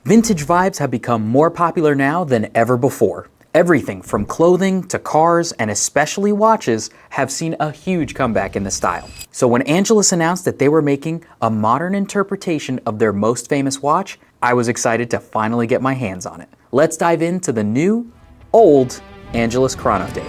Vintage vibes have become more popular now than ever before. Everything from clothing to cars and especially watches have seen a huge comeback in the style. So when Angelus announced that they were making a modern interpretation of their most famous watch, I was excited to finally get my hands on it. Let's dive into the new, old Angelus Chronodate.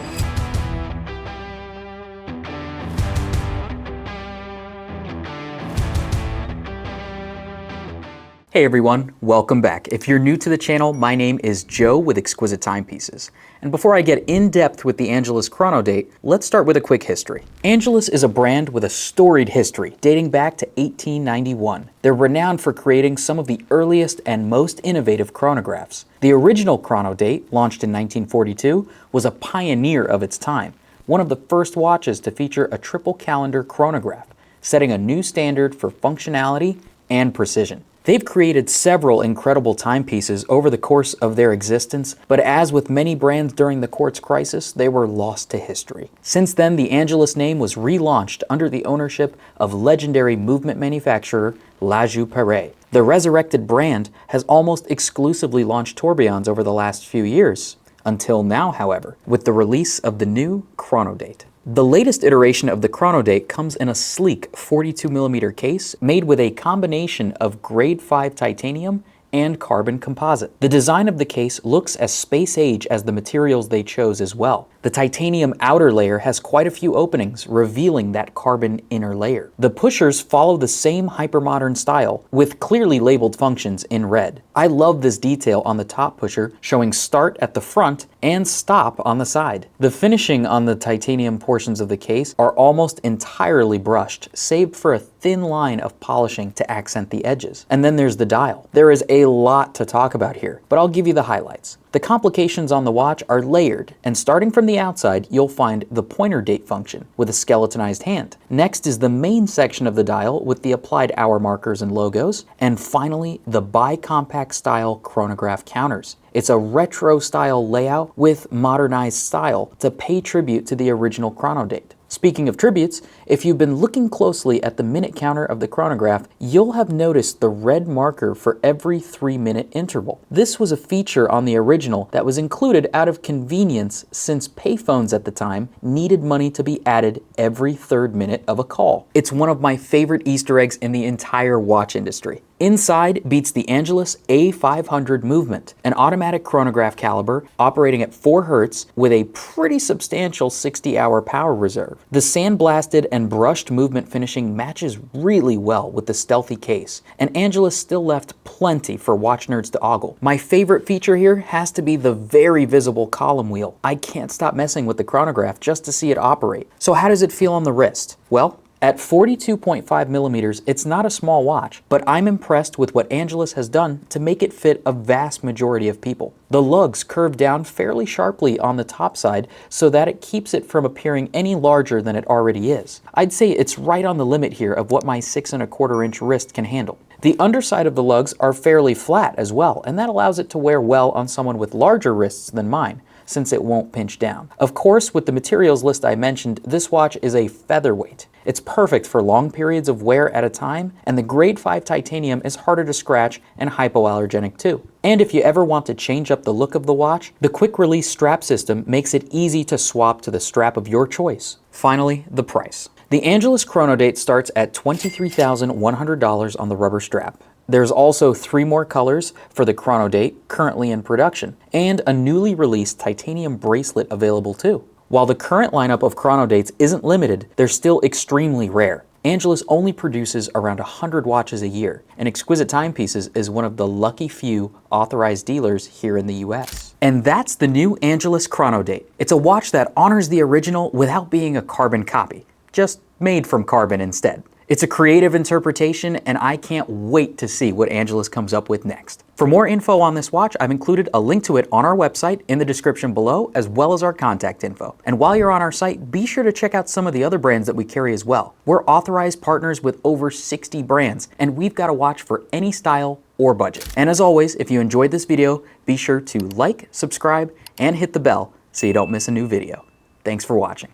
Hey everyone, welcome back. If you're new to the channel, my name is Joe with Exquisite Timepieces. And before I get in depth with the Angelus Chronodate, let's start with a quick history. Angelus is a brand with a storied history dating back to 1891. They're renowned for creating some of the earliest and most innovative chronographs. The original Chronodate, launched in 1942, was a pioneer of its time, one of the first watches to feature a triple calendar chronograph, setting a new standard for functionality and precision. They've created several incredible timepieces over the course of their existence, but as with many brands during the quartz crisis, they were lost to history. Since then, the Angelus name was relaunched under the ownership of legendary movement manufacturer La Joux. The resurrected brand has almost exclusively launched tourbillons over the last few years, until now, however, with the release of the new Chronodate. The latest iteration of the Chronodate comes in a sleek 42mm case made with a combination of grade 5 titanium and carbon composite. The design of the case looks as space age as the materials they chose as well. The titanium outer layer has quite a few openings, revealing that carbon inner layer. The pushers follow the same hypermodern style, with clearly labeled functions in red. I love this detail on the top pusher, showing start at the front and stop on the side. The finishing on the titanium portions of the case are almost entirely brushed, save for a thin line of polishing to accent the edges. And then there's the dial. There is a lot to talk about here, but I'll give you the highlights. The complications on the watch are layered, and starting from the outside, you'll find the pointer date function with a skeletonized hand. Next is the main section of the dial with the applied hour markers and logos, and finally, the bi-compact style chronograph counters. It's a retro style layout with modernized style to pay tribute to the original Chronodate. Speaking of tributes, if you've been looking closely at the minute counter of the chronograph, you'll have noticed the red marker for every 3-minute interval. This was a feature on the original that was included out of convenience since payphones at the time needed money to be added every 3rd minute of a call. It's one of my favorite Easter eggs in the entire watch industry. Inside beats the Angelus A500 movement, an automatic chronograph caliber operating at 4 Hz with a pretty substantial 60-hour power reserve. The sandblasted and brushed movement finishing matches really well with the stealthy case, and Angelus still left plenty for watch nerds to ogle. My favorite feature here has to be the very visible column wheel. I can't stop messing with the chronograph just to see it operate. So how does it feel on the wrist? Well, at 42.5mm, it's not a small watch, but I'm impressed with what Angelus has done to make it fit a vast majority of people. The lugs curve down fairly sharply on the top side so that it keeps it from appearing any larger than it already is. I'd say it's right on the limit here of what my 6¼ inch wrist can handle. The underside of the lugs are fairly flat as well, and that allows it to wear well on someone with larger wrists than mine, since it won't pinch down. Of course, with the materials list I mentioned, this watch is a featherweight. It's perfect for long periods of wear at a time, and the grade 5 titanium is harder to scratch and hypoallergenic too. And if you ever want to change up the look of the watch, the quick release strap system makes it easy to swap to the strap of your choice. Finally, the price. The Angelus Chronodate starts at $23,100 on the rubber strap. There's also 3 more colors for the Chronodate currently in production, and a newly released titanium bracelet available too. While the current lineup of Chronodates isn't limited, they're still extremely rare. Angelus only produces around 100 watches a year, and Exquisite Timepieces is one of the lucky few authorized dealers here in the US. And that's the new Angelus Chronodate. It's a watch that honors the original without being a carbon copy, just made from carbon instead. It's a creative interpretation, and I can't wait to see what Angelus comes up with next. For more info on this watch, I've included a link to it on our website in the description below, as well as our contact info. And while you're on our site, be sure to check out some of the other brands that we carry as well. We're authorized partners with over 60 brands, and we've got a watch for any style or budget. And as always, if you enjoyed this video, be sure to like, subscribe, and hit the bell so you don't miss a new video. Thanks for watching.